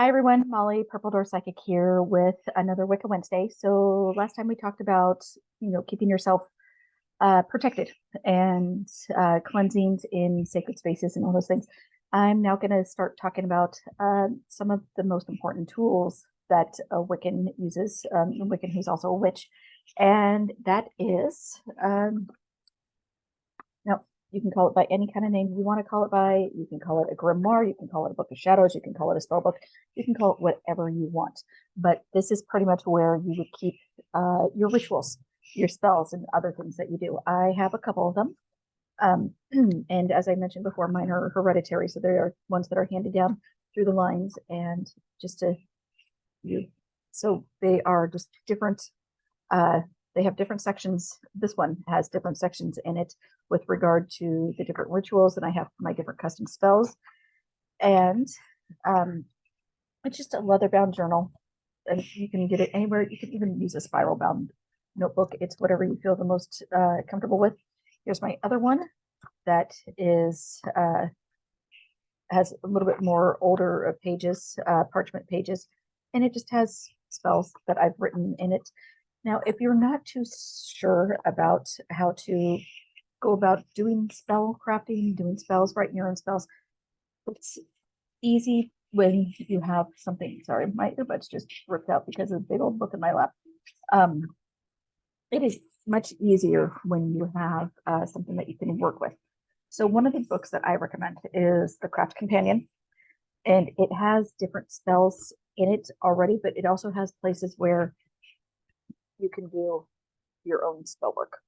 Hi everyone, Molly, Purple Door Psychic here with another Wicca Wednesday. So last time we talked about, keeping yourself protected and cleansings in sacred spaces and all those things. I'm now going to start talking about some of the most important tools that a Wiccan uses, a Wiccan who's also a witch, and that is now, you can call it by any kind of name you want to call it by. You can call it a grimoire. You can call it a book of shadows. You can call it a spell book. You can call it whatever you want. But this is pretty much where you would keep your rituals, your spells, and other things that you do. I have a couple of them. And as I mentioned before, mine are hereditary. So there are ones that are handed down through the lines and just to you. So they are just different. They have different sections. This one has different sections in it with regard to the different rituals, and I have my different custom spells. And it's just a leather-bound journal, and you can get it anywhere. You can even use a spiral-bound notebook. It's whatever you feel the most comfortable with. Here's my other one that is has a little bit more older pages, parchment pages, and it just has spells that I've written in it. Now, if you're not too sure about how to go about doing spell crafting, doing spells, writing your own spells, it's easy when you have something. Sorry, my earbuds just ripped out because of the big old book in my lap. It is much easier when you have something that you can work with. So one of the books that I recommend is The Craft Companion, and it has different spells in it already, but it also has places where you can do your own spell work.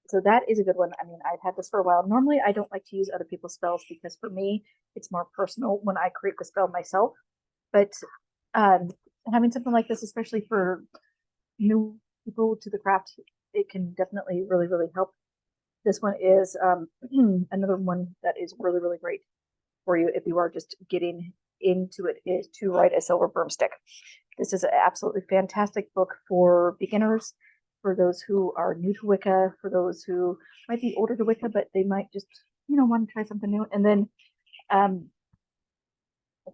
So that is a good one. I mean, I've had this for a while. Normally, I don't like to use other people's spells because for me, it's more personal when I create the spell myself. But having something like this, especially for new people to the craft, it can definitely really, really help. This one is another one that is really, really great for you if you are just getting into it, is To Write a Silver Broomstick. This is an absolutely fantastic book for beginners, for those who are new to Wicca, for those who might be older to Wicca, but they might just, want to try something new. And then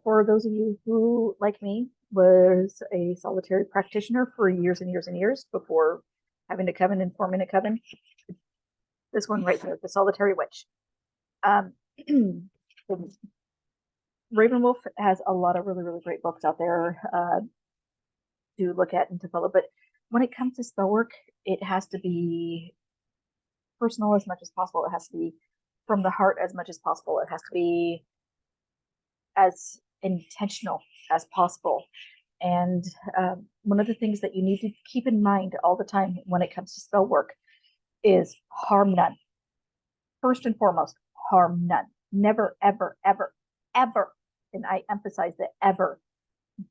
for those of you who, like me, was a solitary practitioner for years and years and years before having a coven and forming a coven, this one right here, The Solitary Witch. Ravenwolf has a lot of really, really great books out there to look at and to follow. But when it comes to spell work, it has to be personal as much as possible. It has to be from the heart as much as possible. It has to be as intentional as possible. And one of the things that you need to keep in mind all the time when it comes to spell work is harm none. First and foremost, harm none. Never, ever, ever, ever, and I emphasize that ever,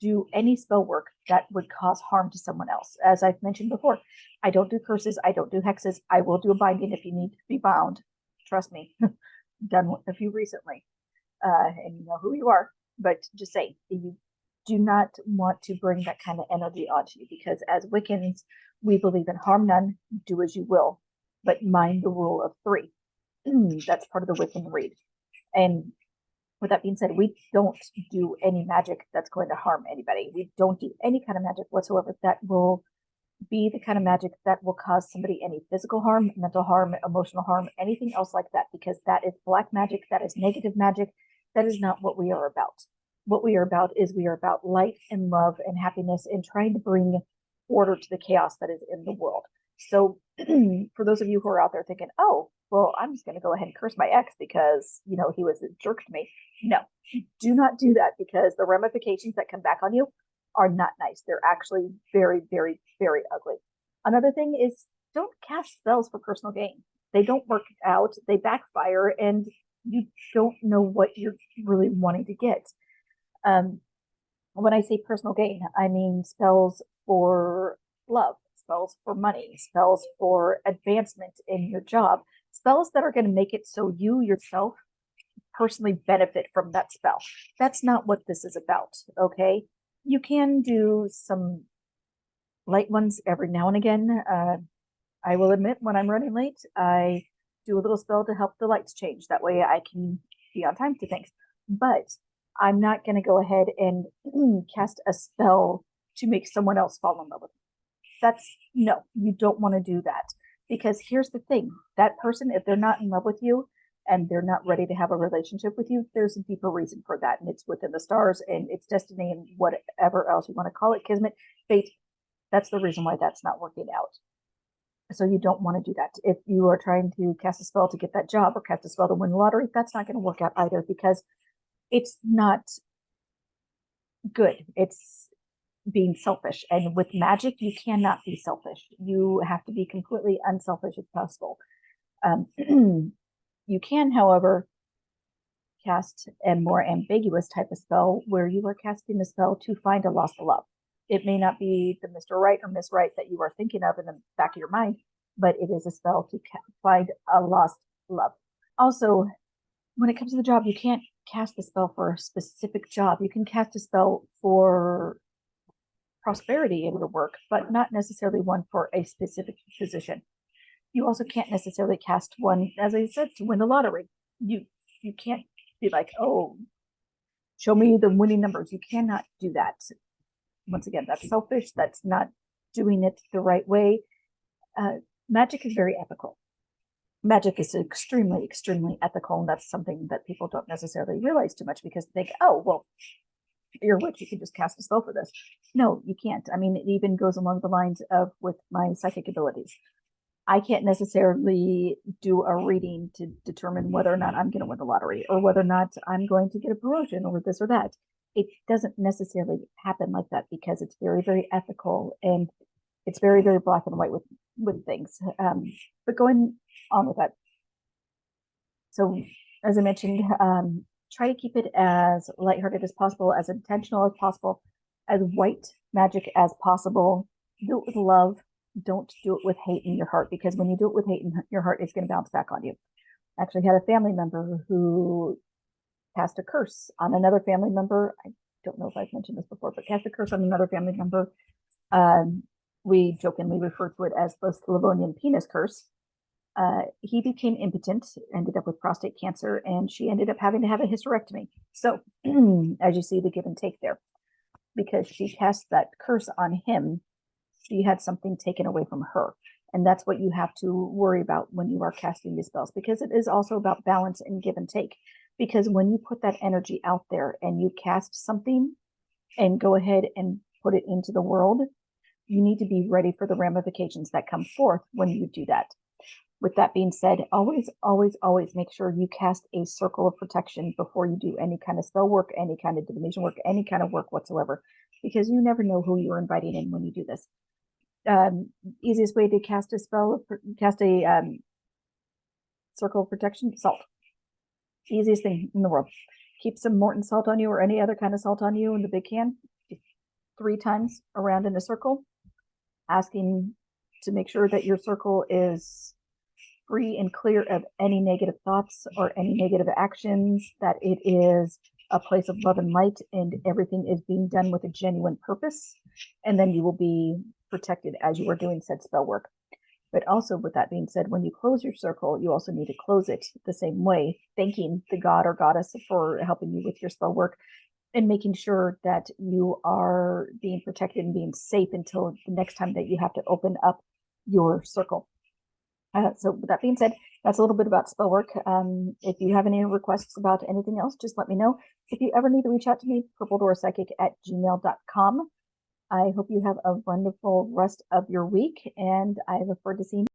do any spell work that would cause harm to someone else. As I've mentioned before, I don't do curses. I don't do hexes. I will do a binding if you need to be bound. Trust me, done a few recently, and you know who you are. But just say you do not want to bring that kind of energy onto you, because as Wiccans, we believe in harm none, do as you will, but mind the rule of three. That's part of the Wiccan read. And with that being said, we don't do any magic that's going to harm anybody. We don't do any kind of magic whatsoever that will be the kind of magic that will cause somebody any physical harm, mental harm, emotional harm, anything else like that, because that is black magic, that is negative magic. That is not what we are about. What we are about is we are about light and love and happiness and trying to bring order to the chaos that is in the world. So for those of you who are out there thinking, oh, well, I'm just going to go ahead and curse my ex because, he was a jerk to me. No, do not do that, because the ramifications that come back on you are not nice. They're actually very, very, very ugly. Another thing is, don't cast spells for personal gain. They don't work out. They backfire, and you don't know what you're really wanting to get. When I say personal gain, I mean spells for love, spells for money, spells for advancement in your job, spells that are going to make it so you yourself personally benefit from that spell. That's not what this is about, okay? You can do some light ones every now and again. I will admit, when I'm running late, I do a little spell to help the lights change. That way I can be on time to things. but I'm not going to go ahead and cast a spell to make someone else fall in love with me. That's no, you don't want to do that. Because here's the thing, that person, if they're not in love with you and they're not ready to have a relationship with you, there's a deeper reason for that. And it's within the stars and it's destiny and whatever else you want to call it, kismet, fate. That's the reason why that's not working out. So you don't want to do that. If you are trying to cast a spell to get that job or cast a spell to win the lottery, that's not going to work out either because it's not good. It's being selfish. And with magic, you cannot be selfish. You have to be completely unselfish as possible. You can, however, cast a more ambiguous type of spell where you are casting a spell to find a lost love. It may not be the Mr. Right or Miss Right that you are thinking of in the back of your mind, but it is a spell to find a lost love. Also, when it comes to the job, you can't cast the spell for a specific job. You can cast a spell for prosperity in your work, but not necessarily one for a specific position. You also can't necessarily cast one, as I said, to win the lottery. You can't be like, oh, show me the winning numbers. You cannot do that. Once again, that's selfish. That's not doing it the right way. Magic is very ethical. Magic is extremely, extremely ethical, and that's something that people don't necessarily realize too much because they think, oh, well, you're a witch, you can just cast a spell for this. No, you can't. I mean, it even goes along the lines of with my psychic abilities. I can't necessarily do a reading to determine whether or not I'm going to win the lottery or whether or not I'm going to get a promotion or this or that. It doesn't necessarily happen like that because it's very, very ethical and it's very, very black and white with things. But going on with that. So, as I mentioned, try to keep it as lighthearted as possible, as intentional as possible, as white magic as possible. Do it with love. Don't do it with hate in your heart because when you do it with hate in your heart, it's going to bounce back on you. I actually had a family member who cast a curse on another family member. I don't know if I've mentioned this before, but cast a curse on another family member. We jokingly refer to it as the Slavonian penis curse. He became impotent, ended up with prostate cancer, and she ended up having to have a hysterectomy. So, as you see, the give and take there. Because she cast that curse on him, she had something taken away from her. And that's what you have to worry about when you are casting these spells, because it is also about balance and give and take. Because when you put that energy out there and you cast something and go ahead and put it into the world, you need to be ready for the ramifications that come forth when you do that. With that being said, always, always, always make sure you cast a circle of protection before you do any kind of spell work, any kind of divination work, any kind of work whatsoever, because you never know who you're inviting in when you do this. Easiest way to cast a spell, cast a circle of protection, salt. Easiest thing in the world. Keep some Morton salt on you or any other kind of salt on you in the big can, 3 times around in a circle, asking to make sure that your circle is free and clear of any negative thoughts or any negative actions, that it is a place of love and light and everything is being done with a genuine purpose. And then you will be protected as you are doing said spell work. But also, with that being said, when you close your circle, you also need to close it the same way, thanking the god or goddess for helping you with your spell work and making sure that you are being protected and being safe until the next time that you have to open up your circle. So with that being said, that's a little bit about spell work. If you have any requests about anything else, just let me know. If you ever need to reach out to me, purpledoorpsychic@gmail.com. I hope you have a wonderful rest of your week, and I look forward to seeing you.